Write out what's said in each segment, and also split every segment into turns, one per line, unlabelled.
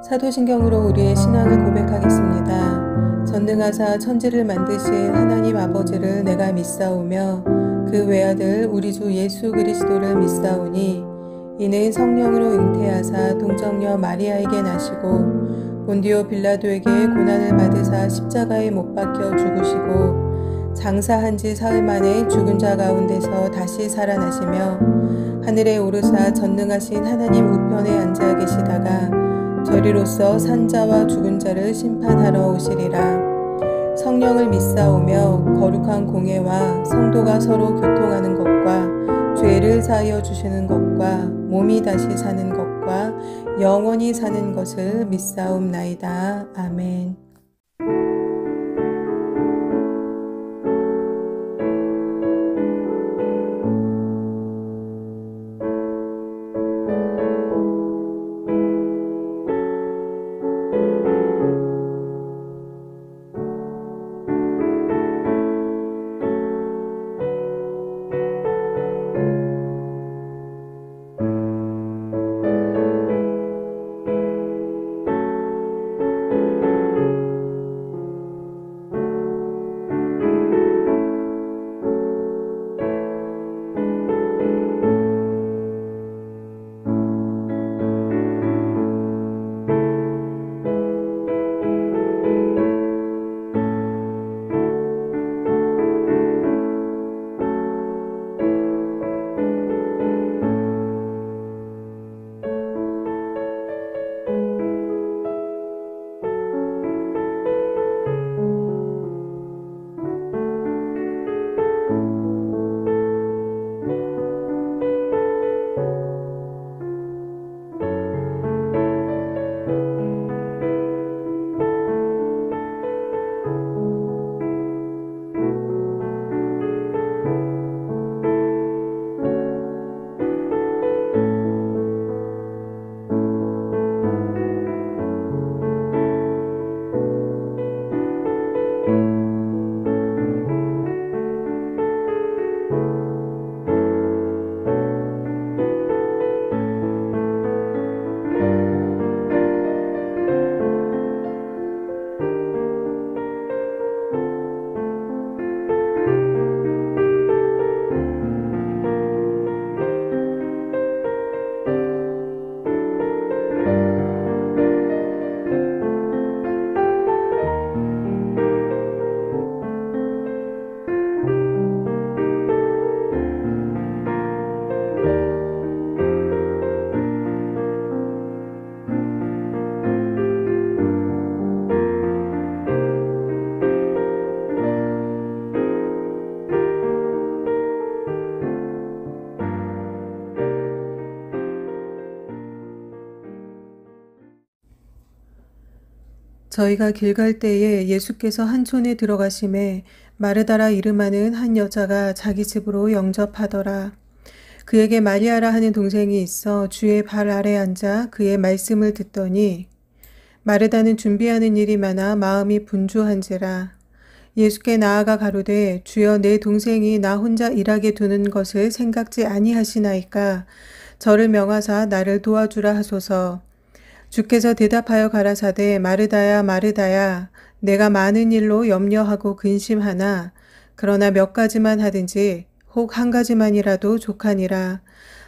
사도신경으로 우리의 신앙을 고백하겠습니다. 전능하사 천지를 만드신 하나님 아버지를 내가 믿사오며 그 외아들 우리 주 예수 그리스도를 믿사오니 이는 성령으로 잉태하사 동정녀 마리아에게 나시고 본디오 빌라도에게 고난을 받으사 십자가에 못 박혀 죽으시고 장사한 지 사흘 만에 죽은 자 가운데서 다시 살아나시며 하늘에 오르사 전능하신 하나님 우편에 앉아 계시다가 저리로서 산자와 죽은 자를 심판하러 오시리라. 성령을 믿사오며 거룩한 공예와 성도가 서로 교통하는 것과 죄를 사하여 주시는 것과 몸이 다시 사는 것과 영원히 사는 것을 믿사옵나이다. 아멘. 저희가 길 갈 때에 예수께서 한 촌에 들어가심에 마르다라 이름하는 한 여자가 자기 집으로 영접하더라. 그에게 마리아라 하는 동생이 있어 주의 발 아래 앉아 그의 말씀을 듣더니 마르다는 준비하는 일이 많아 마음이 분주한지라. 예수께 나아가 가로되 주여 내 동생이 나 혼자 일하게 두는 것을 생각지 아니하시나이까 저를 명하사 나를 도와주라 하소서. 주께서 대답하여 가라사대 마르다야 마르다야 내가 많은 일로 염려하고 근심하나 그러나 몇 가지만 하든지 혹 한 가지만이라도 족하니라.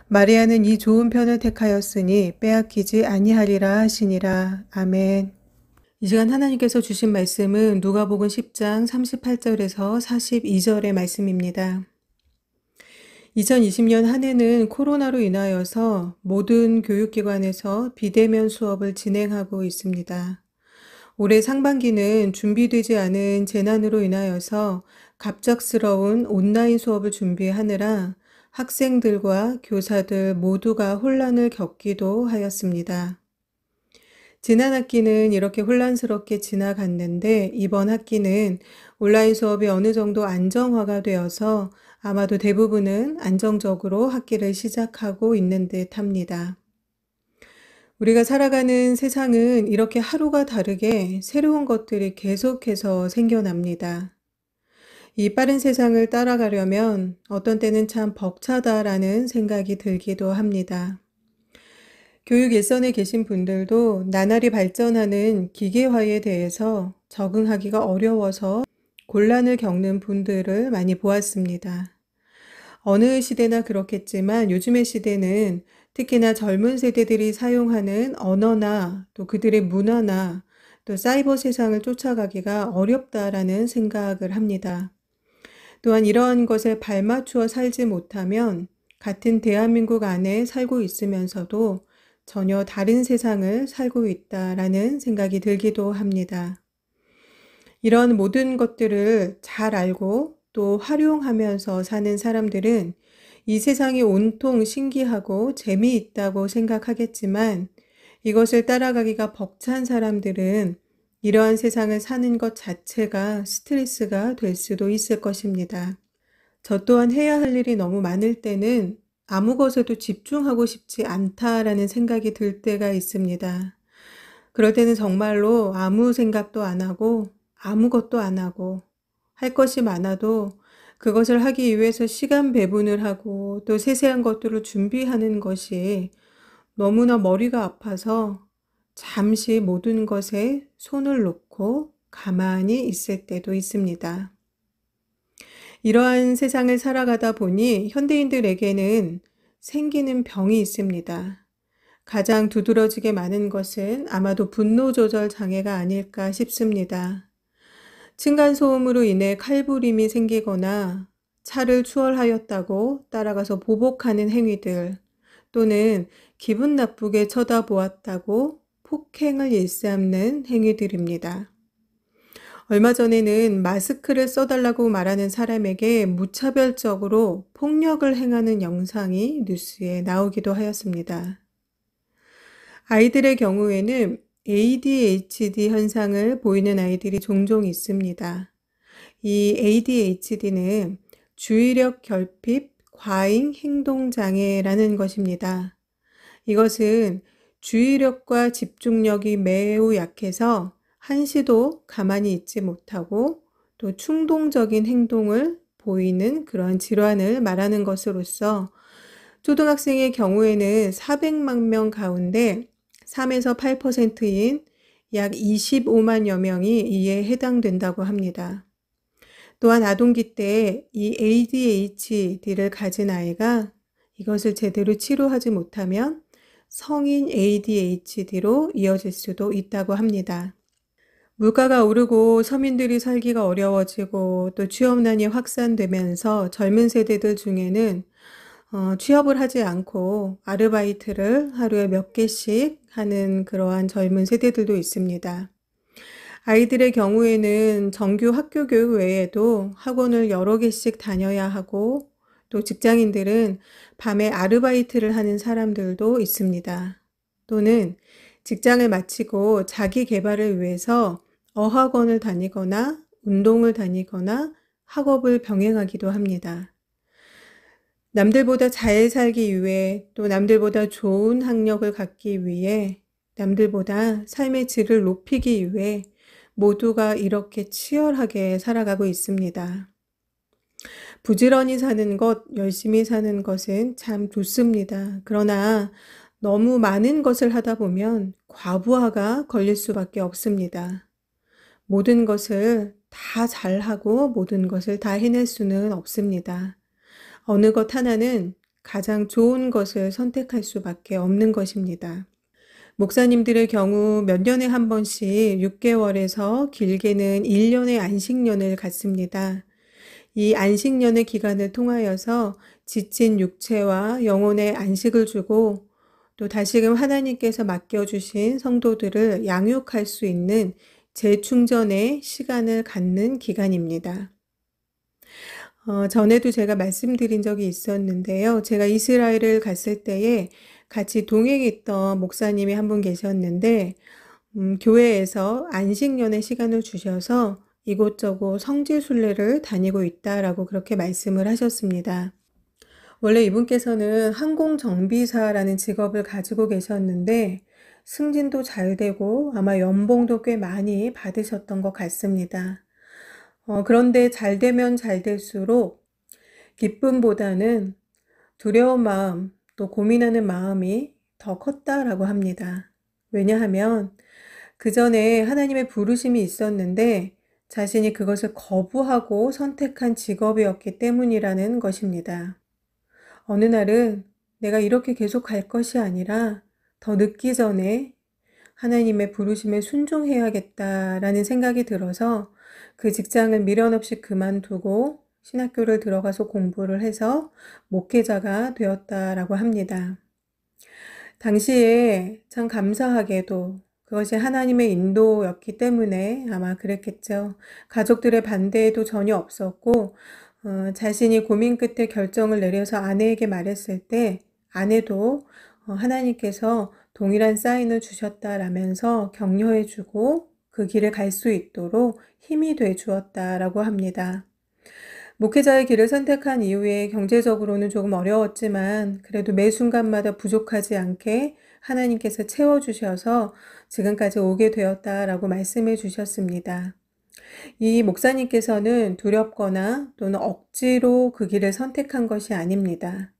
마리아는 이 좋은 편을 택하였으니 빼앗기지 아니하리라 하시니라. 아멘. 이 시간 하나님께서 주신 말씀은 누가복음 10장 38절에서 42절의 말씀입니다. 2020년 한 해는 코로나로 인하여서 모든 교육기관에서 비대면 수업을 진행하고 있습니다. 올해 상반기는 준비되지 않은 재난으로 인하여서 갑작스러운 온라인 수업을 준비하느라 학생들과 교사들 모두가 혼란을 겪기도 하였습니다. 지난 학기는 이렇게 혼란스럽게 지나갔는데 이번 학기는 온라인 수업이 어느 정도 안정화가 되어서 아마도 대부분은 안정적으로 학기를 시작하고 있는 듯 합니다. 우리가 살아가는 세상은 이렇게 하루가 다르게 새로운 것들이 계속해서 생겨납니다. 이 빠른 세상을 따라가려면 어떤 때는 참 벅차다라는 생각이 들기도 합니다. 교육 일선에 계신 분들도 나날이 발전하는 기계화에 대해서 적응하기가 어려워서 곤란을 겪는 분들을 많이 보았습니다. 어느 시대나 그렇겠지만 요즘의 시대는 특히나 젊은 세대들이 사용하는 언어나 또 그들의 문화나 또 사이버 세상을 쫓아가기가 어렵다라는 생각을 합니다. 또한 이러한 것에 발맞추어 살지 못하면 같은 대한민국 안에 살고 있으면서도 전혀 다른 세상을 살고 있다라는 생각이 들기도 합니다. 이런 모든 것들을 잘 알고 또 활용하면서 사는 사람들은 이 세상이 온통 신기하고 재미있다고 생각하겠지만 이것을 따라가기가 벅찬 사람들은 이러한 세상을 사는 것 자체가 스트레스가 될 수도 있을 것입니다. 저 또한 해야 할 일이 너무 많을 때는 아무 것에도 집중하고 싶지 않다라는 생각이 들 때가 있습니다. 그럴 때는 정말로 아무 생각도 안 하고 아무것도 안 하고 할 것이 많아도 그것을 하기 위해서 시간 배분을 하고 또 세세한 것들을 준비하는 것이 너무나 머리가 아파서 잠시 모든 것에 손을 놓고 가만히 있을 때도 있습니다. 이러한 세상을 살아가다 보니 현대인들에게는 생기는 병이 있습니다. 가장 두드러지게 많은 것은 아마도 분노 조절 장애가 아닐까 싶습니다. 층간소음으로 인해 칼부림이 생기거나 차를 추월하였다고 따라가서 보복하는 행위들, 또는 기분 나쁘게 쳐다보았다고 폭행을 일삼는 행위들입니다. 얼마 전에는 마스크를 써달라고 말하는 사람에게 무차별적으로 폭력을 행하는 영상이 뉴스에 나오기도 하였습니다. 아이들의 경우에는 ADHD 현상을 보이는 아이들이 종종 있습니다. 이 ADHD는 주의력 결핍 과잉 행동 장애라는 것입니다. 이것은 주의력과 집중력이 매우 약해서 한시도 가만히 있지 못하고 또 충동적인 행동을 보이는 그런 질환을 말하는 것으로서 초등학생의 경우에는 400만 명 가운데 3에서 8%인 약 25만여 명이 이에 해당된다고 합니다. 또한 아동기 때 이 ADHD를 가진 아이가 이것을 제대로 치료하지 못하면 성인 ADHD로 이어질 수도 있다고 합니다. 물가가 오르고 서민들이 살기가 어려워지고 또 취업난이 확산되면서 젊은 세대들 중에는 취업을 하지 않고 아르바이트를 하루에 몇 개씩 하는 그러한 젊은 세대들도 있습니다. 아이들의 경우에는 정규 학교 교육 외에도 학원을 여러 개씩 다녀야 하고 또 직장인들은 밤에 아르바이트를 하는 사람들도 있습니다. 또는 직장을 마치고 자기 개발을 위해서 어학원을 다니거나 운동을 다니거나 학업을 병행하기도 합니다. 남들보다 잘 살기 위해 또 남들보다 좋은 학력을 갖기 위해 남들보다 삶의 질을 높이기 위해 모두가 이렇게 치열하게 살아가고 있습니다. 부지런히 사는 것, 열심히 사는 것은 참 좋습니다. 그러나 너무 많은 것을 하다 보면 과부하가 걸릴 수밖에 없습니다. 모든 것을 다 잘하고 모든 것을 다 해낼 수는 없습니다. 어느 것 하나는 가장 좋은 것을 선택할 수밖에 없는 것입니다. 목사님들의 경우 몇 년에 한 번씩 6개월에서 길게는 1년의 안식년을 갖습니다. 이 안식년의 기간을 통하여서 지친 육체와 영혼의 안식을 주고 또 다시금 하나님께서 맡겨주신 성도들을 양육할 수 있는 재충전의 시간을 갖는 기간입니다. 전에도 제가 말씀드린 적이 있었는데요. 제가 이스라엘을 갔을 때에 같이 동행했던 목사님이 한 분 계셨는데 교회에서 안식년의 시간을 주셔서 이곳저곳 성지순례를 다니고 있다라고 그렇게 말씀을 하셨습니다. 원래 이분께서는 항공정비사라는 직업을 가지고 계셨는데 승진도 잘 되고 아마 연봉도 꽤 많이 받으셨던 것 같습니다. 그런데 잘 되면 잘 될수록 기쁨보다는 두려운 마음, 또 고민하는 마음이 더 컸다라고 합니다. 왜냐하면 그 전에 하나님의 부르심이 있었는데 자신이 그것을 거부하고 선택한 직업이었기 때문이라는 것입니다. 어느 날은 내가 이렇게 계속 갈 것이 아니라 더 늦기 전에 하나님의 부르심에 순종해야겠다라는 생각이 들어서 그 직장을 미련 없이 그만두고 신학교를 들어가서 공부를 해서 목회자가 되었다라고 합니다. 당시에 참 감사하게도 그것이 하나님의 인도였기 때문에 아마 그랬겠죠. 가족들의 반대도 전혀 없었고, 자신이 고민 끝에 결정을 내려서 아내에게 말했을 때 아내도 하나님께서 동일한 사인을 주셨다라면서 격려해주고 그 길을 갈 수 있도록 힘이 돼 주었다라고 합니다. 목회자의 길을 선택한 이후에 경제적으로는 조금 어려웠지만 그래도 매 순간마다 부족하지 않게 하나님께서 채워주셔서 지금까지 오게 되었다라고 말씀해 주셨습니다. 이 목사님께서는 두렵거나 또는 억지로 그 길을 선택한 것이 아닙니다.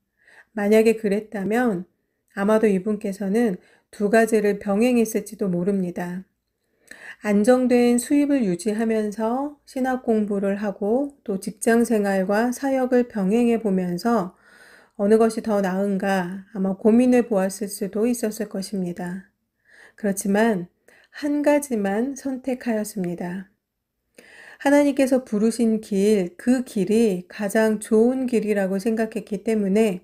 만약에 그랬다면 아마도 이분께서는 두 가지를 병행했을지도 모릅니다. 안정된 수입을 유지하면서 신학 공부를 하고 또 직장 생활과 사역을 병행해 보면서 어느 것이 더 나은가 아마 고민해 보았을 수도 있었을 것입니다. 그렇지만 한 가지만 선택하였습니다. 하나님께서 부르신 길, 그 길이 가장 좋은 길이라고 생각했기 때문에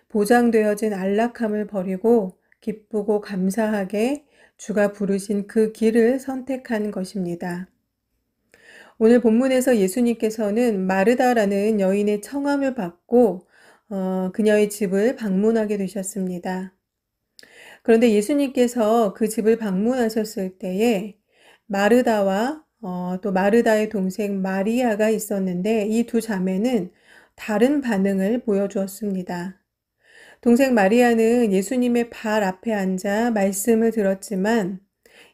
보장되어진 안락함을 버리고 기쁘고 감사하게 주가 부르신 그 길을 선택한 것입니다. 오늘 본문에서 예수님께서는 마르다라는 여인의 청함을 받고 그녀의 집을 방문하게 되셨습니다. 그런데 예수님께서 그 집을 방문하셨을 때에 마르다와 또 마르다의 동생 마리아가 있었는데 이 두 자매는 다른 반응을 보여주었습니다. 동생 마리아는 예수님의 발 앞에 앉아 말씀을 들었지만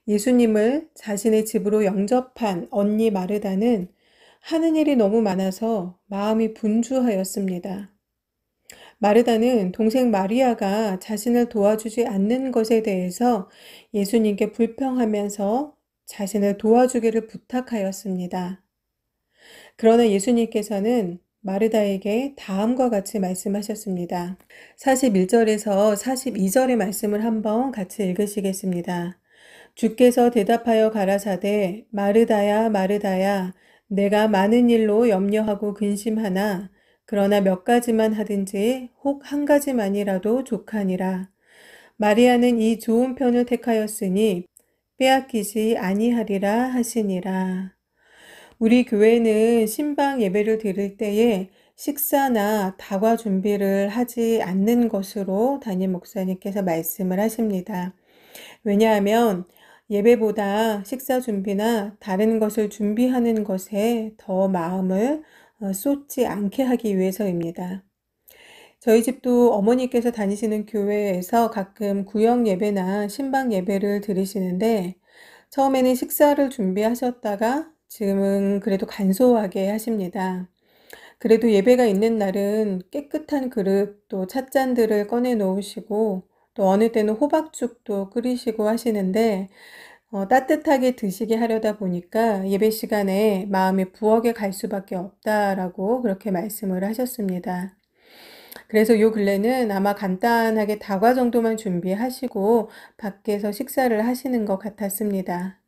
예수님을 자신의 집으로 영접한 언니 마르다는 하는 일이 너무 많아서 마음이 분주하였습니다. 마르다는 동생 마리아가 자신을 도와주지 않는 것에 대해서 예수님께 불평하면서 자신을 도와주기를 부탁하였습니다. 그러나 예수님께서는 마르다에게 다음과 같이 말씀하셨습니다. 41절에서 42절의 말씀을 한번 같이 읽으시겠습니다. 주께서 대답하여 가라사대 마르다야 마르다야 내가 많은 일로 염려하고 근심하나 그러나 몇 가지만 하든지 혹 한 가지만이라도 족하니라. 마리아는 이 좋은 편을 택하였으니 빼앗기지 아니하리라 하시니라. 우리 교회는 신방 예배를 드릴 때에 식사나 다과 준비를 하지 않는 것으로 담임 목사님께서 말씀을 하십니다. 왜냐하면 예배보다 식사 준비나 다른 것을 준비하는 것에 더 마음을 쏟지 않게 하기 위해서입니다. 저희 집도 어머니께서 다니시는 교회에서 가끔 구역 예배나 신방 예배를 드리시는데 처음에는 식사를 준비하셨다가 지금은 그래도 간소하게 하십니다. 그래도 예배가 있는 날은 깨끗한 그릇 또 찻잔들을 꺼내 놓으시고 또 어느 때는 호박죽도 끓이시고 하시는데 따뜻하게 드시게 하려다 보니까 예배 시간에 마음이 부엌에 갈 수밖에 없다라고 그렇게 말씀을 하셨습니다. 그래서 요 근래는 아마 간단하게 다과 정도만 준비하시고 밖에서 식사를 하시는 것 같았습니다.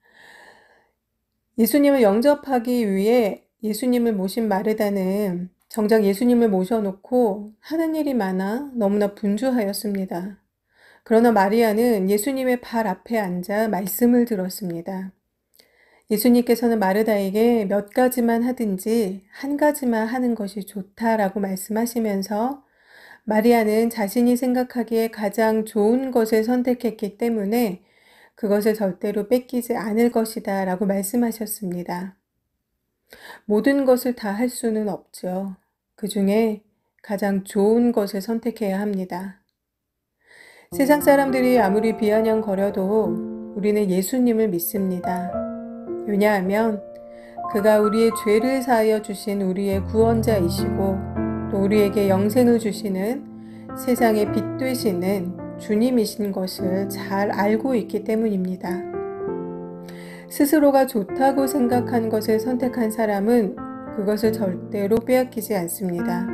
예수님을 영접하기 위해 예수님을 모신 마르다는 정작 예수님을 모셔놓고 하는 일이 많아 너무나 분주하였습니다. 그러나 마리아는 예수님의 발 앞에 앉아 말씀을 들었습니다. 예수님께서는 마르다에게 몇 가지만 하든지 한 가지만 하는 것이 좋다라고 말씀하시면서 마리아는 자신이 생각하기에 가장 좋은 것을 선택했기 때문에 그것을 절대로 뺏기지 않을 것이다 라고 말씀하셨습니다. 모든 것을 다 할 수는 없죠. 그 중에 가장 좋은 것을 선택해야 합니다. 세상 사람들이 아무리 비아냥거려도 우리는 예수님을 믿습니다. 왜냐하면 그가 우리의 죄를 사하여 주신 우리의 구원자이시고 또 우리에게 영생을 주시는 세상의 빛 되시는 주님이신 것을 잘 알고 있기 때문입니다. 스스로가 좋다고 생각한 것을 선택한 사람은 그것을 절대로 빼앗기지 않습니다.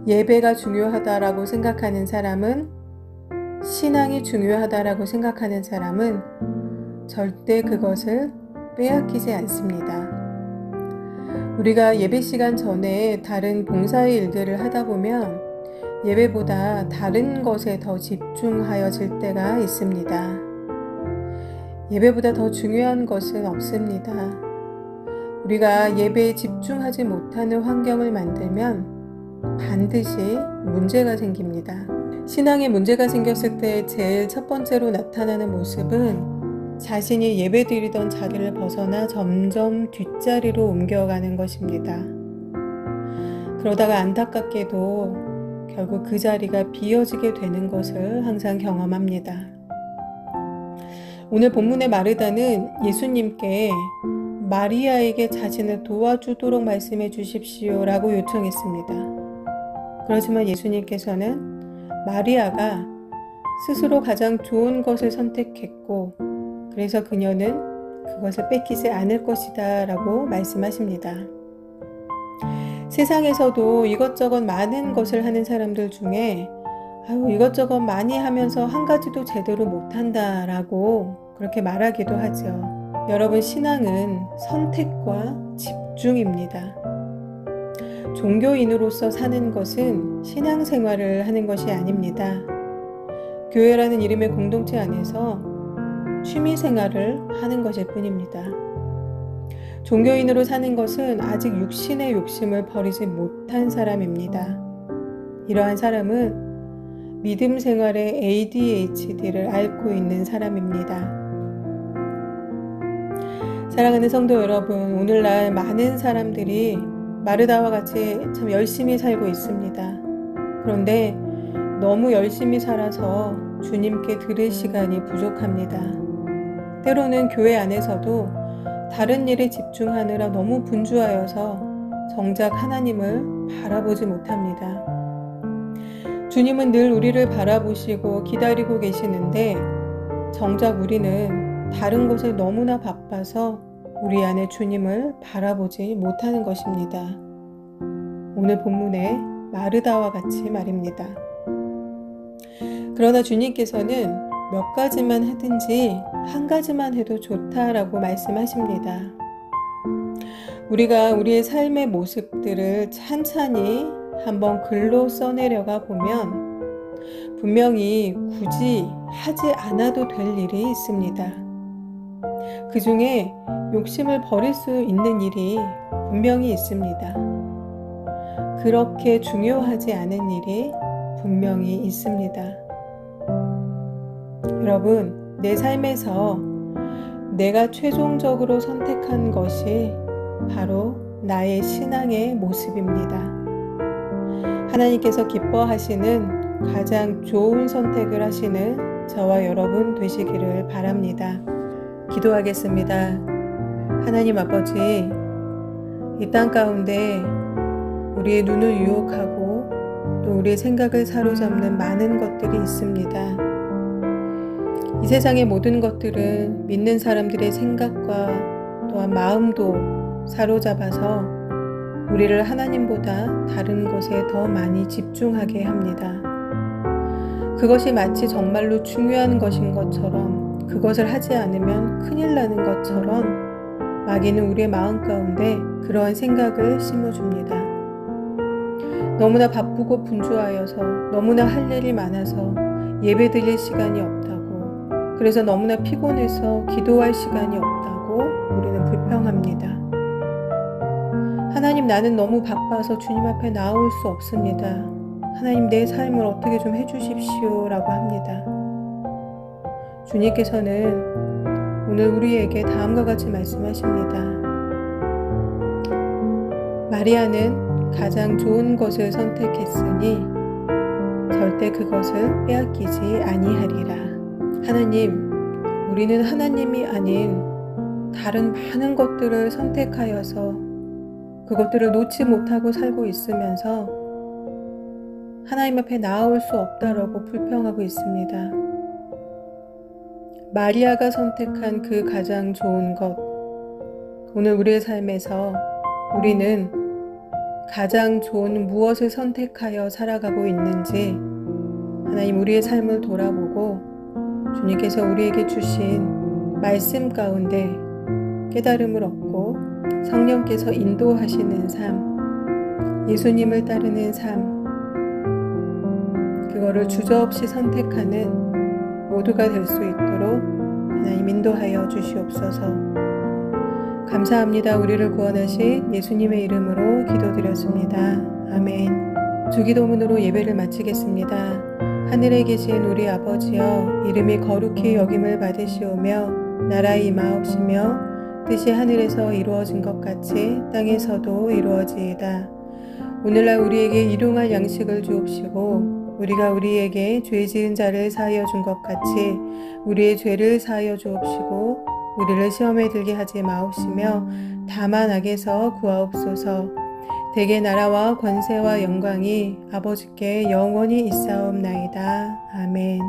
예배가 중요하다라고 생각하는 사람은, 신앙이 중요하다라고 생각하는 사람은 절대 그것을 빼앗기지 않습니다. 우리가 예배 시간 전에 다른 봉사의 일들을 하다 보면 예배보다 다른 것에 더 집중하여질 때가 있습니다. 예배보다 더 중요한 것은 없습니다. 우리가 예배에 집중하지 못하는 환경을 만들면 반드시 문제가 생깁니다. 신앙에 문제가 생겼을 때 제일 첫 번째로 나타나는 모습은 자신이 예배드리던 자리를 벗어나 점점 뒷자리로 옮겨가는 것입니다. 그러다가 안타깝게도 결국 그 자리가 비어지게 되는 것을 항상 경험합니다. 오늘 본문의 마르다는 예수님께 마리아에게 자신을 도와주도록 말씀해 주십시오 라고 요청했습니다. 그렇지만 예수님께서는 마리아가 스스로 가장 좋은 것을 선택했고 그래서 그녀는 그것을 뺏기지 않을 것이다 라고 말씀하십니다. 세상에서도 이것저것 많은 것을 하는 사람들 중에 이것저것 많이 하면서 한 가지도 제대로 못한다 라고 그렇게 말하기도 하죠. 여러분, 신앙은 선택과 집중입니다. 종교인으로서 사는 것은 신앙생활을 하는 것이 아닙니다. 교회라는 이름의 공동체 안에서 취미생활을 하는 것일 뿐입니다. 종교인으로 사는 것은 아직 육신의 욕심을 버리지 못한 사람입니다. 이러한 사람은 믿음 생활의 ADHD를 앓고 있는 사람입니다. 사랑하는 성도 여러분, 오늘날 많은 사람들이 마르다와 같이 참 열심히 살고 있습니다. 그런데 너무 열심히 살아서 주님께 드릴 시간이 부족합니다. 때로는 교회 안에서도 다른 일에 집중하느라 너무 분주하여서 정작 하나님을 바라보지 못합니다. 주님은 늘 우리를 바라보시고 기다리고 계시는데 정작 우리는 다른 것에 너무나 바빠서 우리 안에 주님을 바라보지 못하는 것입니다. 오늘 본문의 마르다와 같이 말입니다. 그러나 주님께서는 몇 가지만 하든지 한 가지만 해도 좋다라고 말씀하십니다. 우리가 우리의 삶의 모습들을 찬찬히 한번 글로 써내려가 보면 분명히 굳이 하지 않아도 될 일이 있습니다. 그 중에 욕심을 버릴 수 있는 일이 분명히 있습니다. 그렇게 중요하지 않은 일이 분명히 있습니다. 여러분, 내 삶에서 내가 최종적으로 선택한 것이 바로 나의 신앙의 모습입니다. 하나님께서 기뻐하시는 가장 좋은 선택을 하시는 저와 여러분 되시기를 바랍니다. 기도하겠습니다. 하나님 아버지, 이 땅 가운데 우리의 눈을 유혹하고 또 우리의 생각을 사로잡는 많은 것들이 있습니다. 이 세상의 모든 것들은 믿는 사람들의 생각과 또한 마음도 사로잡아서 우리를 하나님보다 다른 것에 더 많이 집중하게 합니다. 그것이 마치 정말로 중요한 것인 것처럼, 그것을 하지 않으면 큰일 나는 것처럼 마귀는 우리의 마음 가운데 그러한 생각을 심어줍니다. 너무나 바쁘고 분주하여서, 너무나 할 일이 많아서 예배 드릴 시간이 없다고, 그래서 너무나 피곤해서 기도할 시간이 없다고 우리는 불평합니다. 하나님, 나는 너무 바빠서 주님 앞에 나올 수 없습니다. 하나님, 내 삶을 어떻게 좀 해주십시오 라고 합니다. 주님께서는 오늘 우리에게 다음과 같이 말씀하십니다. 마리아는 가장 좋은 것을 선택했으니 절대 그것을 빼앗기지 아니하리라. 하나님, 우리는 하나님이 아닌 다른 많은 것들을 선택하여서 그것들을 놓지 못하고 살고 있으면서 하나님 앞에 나아올 수 없다라고 불평하고 있습니다. 마리아가 선택한 그 가장 좋은 것, 오늘 우리의 삶에서 우리는 가장 좋은 무엇을 선택하여 살아가고 있는지 하나님 우리의 삶을 돌아보고 주님께서 우리에게 주신 말씀 가운데 깨달음을 얻고 성령께서 인도하시는 삶, 예수님을 따르는 삶, 그거를 주저없이 선택하는 모두가 될 수 있도록 하나님 인도하여 주시옵소서. 감사합니다. 우리를 구원하신 예수님의 이름으로 기도드렸습니다. 아멘. 주기도문으로 예배를 마치겠습니다. 하늘에 계신 우리 아버지여, 이름이 거룩히 여김을 받으시오며 나라의 임하옵시며 뜻이 하늘에서 이루어진 것 같이 땅에서도 이루어지이다. 오늘날 우리에게 일용할 양식을 주옵시고 우리가 우리에게 죄 지은 자를 사하여 준 것 같이 우리의 죄를 사하여 주옵시고 우리를 시험에 들게 하지 마옵시며 다만 악에서 구하옵소서. 대개 나라와 권세와 영광이 아버지께 영원히 있사옵나이다. 아멘.